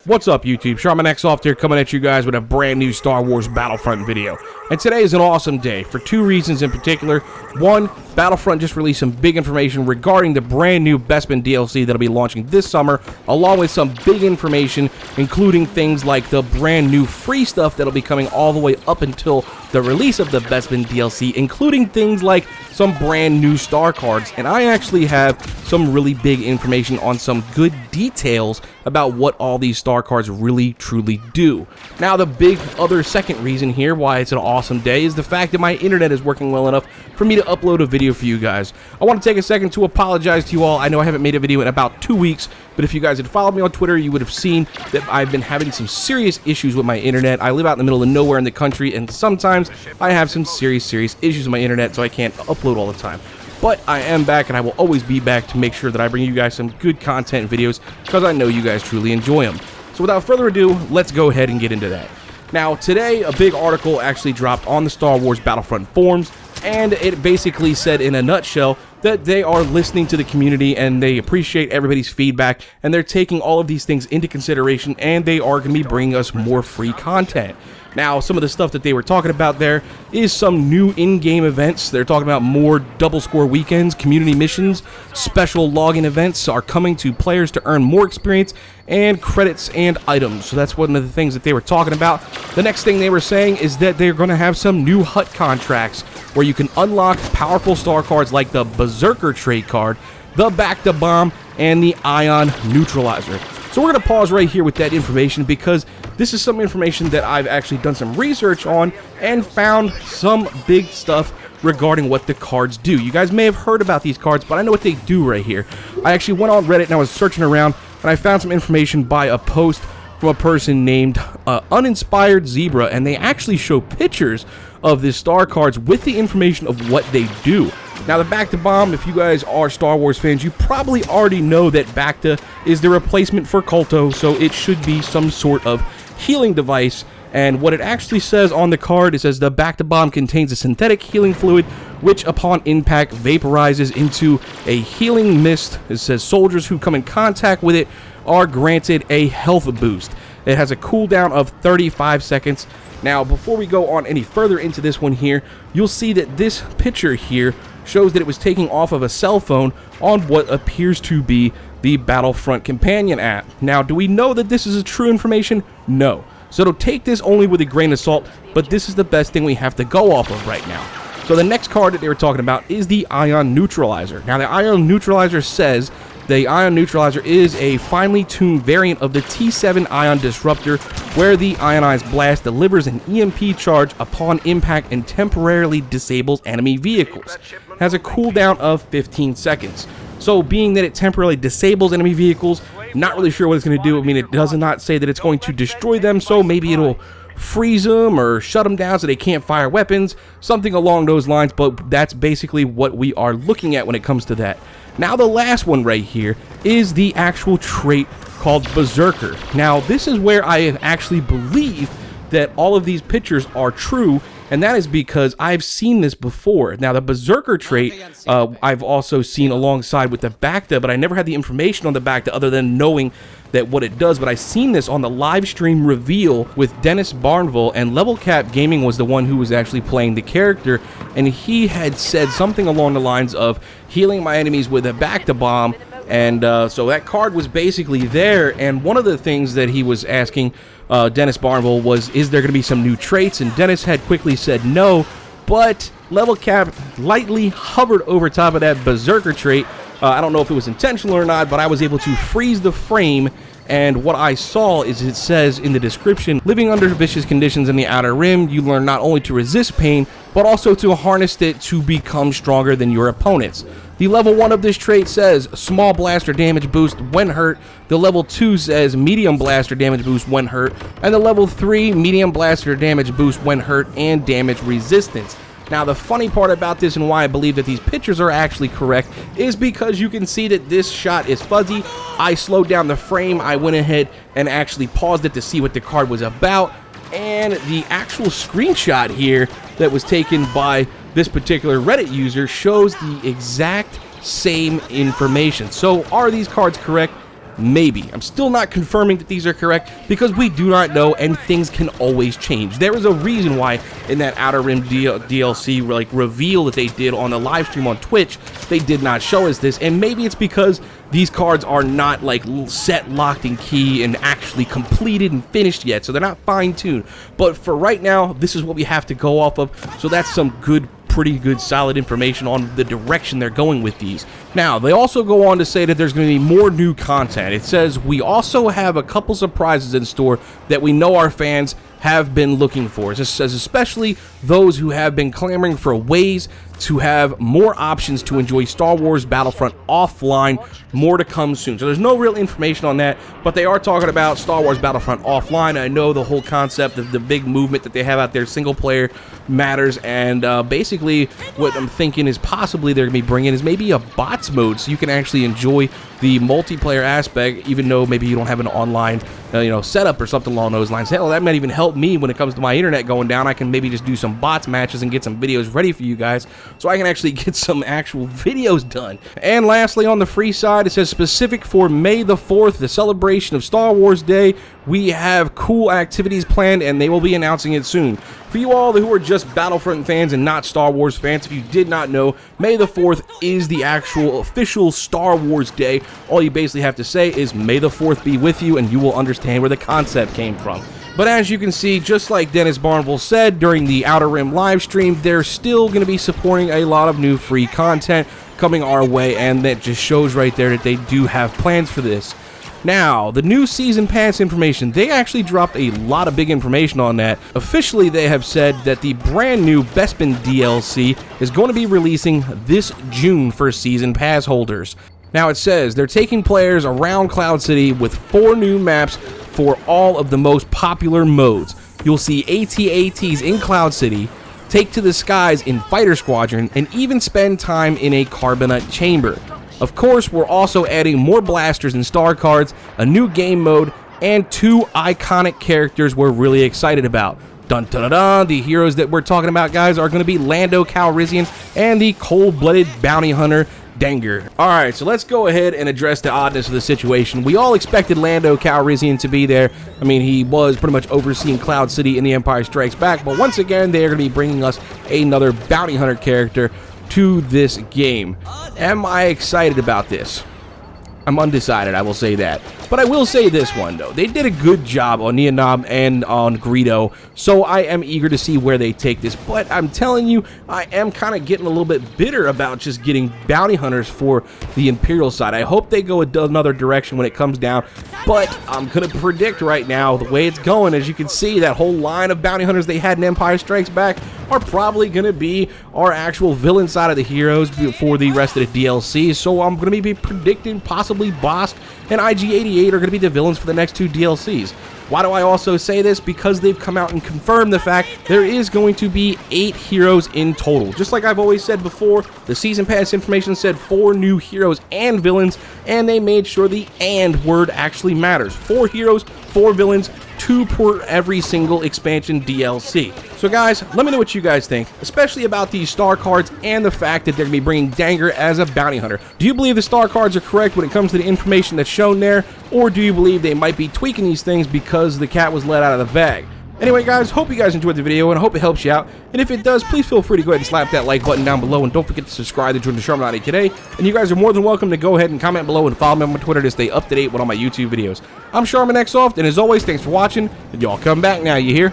What's up, YouTube? Charmin here coming at you guys with a brand new Star Wars Battlefront video. And today is an awesome day for two reasons in particular. One, Battlefront just released some big information regarding the brand new Bespin DLC that'll be launching this summer, along with some big information, including things like the brand new free stuff that'll be coming all the way up until the release of the Bespin DLC, including things like some brand new star cards. And I actually have some really big information on some good details about what all these star cards really truly do. Now, the big other second reason here why it's an awesome day is the fact that my internet is working well enough for me to upload a video for you guys. I want to take a second to apologize to you all. I know I haven't made a video in about 2 weeks, but if you guys had followed me on Twitter, you would have seen that I've been having some serious issues with my internet. I live out in the middle of nowhere in the country, and sometimes I have some serious issues with my internet, so I can't upload all the time. But I am back, and I will always be back to make sure that I bring you guys some good content videos, because I know you guys truly enjoy them. So without further ado, let's go ahead and get into that. Now, today, a big article actually dropped on the Star Wars Battlefront forums, and it basically said in a nutshell that they are listening to the community and they appreciate everybody's feedback, and they're taking all of these things into consideration, and they are going to be bringing us more free content. Now, some of the stuff that they were talking about there is some new in-game events. They're talking about more double score weekends, community missions, special login events are coming to players to earn more experience, and credits and items. So that's one of the things that they were talking about. The next thing they were saying is that they're going to have some new hut contracts where you can unlock powerful star cards like the Berserker trade card, the Back-to-Bomb, and the Ion Neutralizer. So we're going to pause right here with that information because this is some information that I've actually done some research on and found some big stuff regarding what the cards do. You guys may have heard about these cards, but I know what they do right here. I actually went on Reddit and I was searching around and I found some information by a post from a person named Uninspired Zebra, and they actually show pictures of the star cards with the information of what they do. Now, the Back-to-Bomb, if you guys are Star Wars fans, you probably already know that Bacta is the replacement for Kolto, so it should be some sort of healing device. And what it actually says on the card, it says the Back-to-Bomb contains a synthetic healing fluid which upon impact vaporizes into a healing mist. It says soldiers who come in contact with it are granted a health boost. It has a cooldown of 35 seconds. Now, before we go on any further into this one here, you'll see that this picture here shows that it was taken off of a cell phone on what appears to be the Battlefront companion app. Now, do we know that this is a true information? No. So take this only with a grain of salt, but this is the best thing we have to go off of right now. So the next card that they were talking about is the Ion Neutralizer. Now, the Ion Neutralizer says the Ion Neutralizer is a finely tuned variant of the T7 Ion Disruptor, where the ionized blast delivers an EMP charge upon impact and temporarily disables enemy vehicles. It has a cooldown of 15 seconds. So being that it temporarily disables enemy vehicles, not really sure what it's going to do. I mean, it does not say that it's going to destroy them, so maybe it'll freeze them or shut them down so they can't fire weapons, something along those lines, but that's basically what we are looking at when it comes to that. Now, the last one right here is the actual trait called Berserker. Now, this is where I actually believe that all of these pictures are true, and that is because I've seen this before. Now, the Berserker trait, I've also seen alongside with the Bacta, but I never had the information on the Bacta other than knowing that what it does. But I've seen this on the live stream reveal with Dennis Barnville, and Level Cap Gaming was the one who was actually playing the character, and he had said something along the lines of healing my enemies with a Back-to-Bomb. And so that card was basically there, and one of the things that he was asking Dennis Barnville was, is there going to be some new traits? And Dennis had quickly said no, but Level Cap lightly hovered over top of that Berserker trait. I don't know if it was intentional or not, but I was able to freeze the frame, and what I saw is it says in the description, living under vicious conditions in the Outer Rim, you learn not only to resist pain, but also to harness it to become stronger than your opponents. The level 1 of this trait says small blaster damage boost when hurt. The level 2 says medium blaster damage boost when hurt. And the level 3 medium blaster damage boost when hurt and damage resistance. Now, the funny part about this and why I believe that these pictures are actually correct is because you can see that this shot is fuzzy. I slowed down the frame. I went ahead and actually paused it to see what the card was about. And the actual screenshot here that was taken by this particular Reddit user shows the exact same information. So are these cards correct? Maybe. I'm still not confirming that these are correct because we do not know and things can always change. There is a reason why in that Outer Rim DLC like reveal that they did on the live stream on Twitch, they did not show us this, and maybe it's because these cards are not like set, locked, and key and actually completed and finished yet, so they're not fine-tuned. But for right now, this is what we have to go off of, so that's some pretty good solid information on the direction they're going with these. Now, they also go on to say that there's going to be more new content. It says, we also have a couple surprises in store that we know our fans have been looking for. It says especially those who have been clamoring for ways to have more options to enjoy Star Wars Battlefront offline. More to come soon. So there's no real information on that, but they are talking about Star Wars Battlefront offline. I know the whole concept of the big movement that they have out there, single player matters, and basically what I'm thinking is possibly they're going to be bringing is maybe a bots mode so you can actually enjoy the multiplayer aspect, even though maybe you don't have an online setup or something along those lines. Hell, that might even help me when it comes to my internet going down. I can maybe just do some bots matches and get some videos ready for you guys so I can actually get some actual videos done. And lastly, on the free side, it says specific for May the 4th, the celebration of Star Wars Day, we have cool activities planned and they will be announcing it soon. For you all who are just Battlefront fans and not Star Wars fans, if you did not know, May the 4th is the actual official Star Wars Day. All you basically have to say is May the 4th be with you and you will understand where the concept came from. But as you can see, just like Dennis Barnville said during the Outer Rim live stream, they're still going to be supporting a lot of new free content coming our way, and that just shows right there that they do have plans for this. Now, the new season pass information, they actually dropped a lot of big information on that. Officially, they have said that the brand new Bespin DLC is going to be releasing this June for season pass holders. Now, it says they're taking players around Cloud City with 4 new maps for all of the most popular modes. You'll see AT-ATs in Cloud City, take to the skies in Fighter Squadron, and even spend time in a Carbonite chamber. Of course, we're also adding more blasters and star cards, a new game mode, and 2 iconic characters we're really excited about. Dun dun dun dun! The heroes that we're talking about, guys, are going to be Lando Calrissian and the cold-blooded bounty hunter Danger. Alright, so let's go ahead and address the oddness of the situation. We all expected Lando Calrissian to be there. I mean, he was pretty much overseeing Cloud City in The Empire Strikes Back, but once again, they are going to be bringing us another bounty hunter character to this game. Am I excited about this? I'm undecided, I will say that. But I will say this one, though. They did a good job on Neonob and on Greedo, so I am eager to see where they take this. But I'm telling you, I am kind of getting a little bit bitter about just getting bounty hunters for the Imperial side. I hope they go another direction when it comes down, but I'm going to predict right now the way it's going. As you can see, that whole line of bounty hunters they had in Empire Strikes Back are probably going to be our actual villain side of the heroes for the rest of the DLC. So I'm going to be predicting possibly Bosk and IG-88 are going to be the villains for the next 2 DLCs. Why do I also say this? Because they've come out and confirmed the fact there is going to be 8 heroes in total. Just like I've always said before, the season pass information said 4 new heroes and villains, and they made sure the "and" word actually matters. 4 heroes, 4 villains, 2 per every single expansion DLC. So guys, let me know what you guys think, especially about these star cards and the fact that they're going to be bringing Danger as a bounty hunter. Do you believe the star cards are correct when it comes to the information that's shown there, or do you believe they might be tweaking these things because the cat was let out of the bag? Anyway, guys, hope you guys enjoyed the video, and I hope it helps you out. And if it does, please feel free to go ahead and slap that like button down below, and don't forget to subscribe to join the Charmin today. And you guys are more than welcome to go ahead and comment below and follow me on my Twitter to stay up to date with all my YouTube videos. I'm Charmin, and as always, thanks for watching, and y'all come back now, you hear?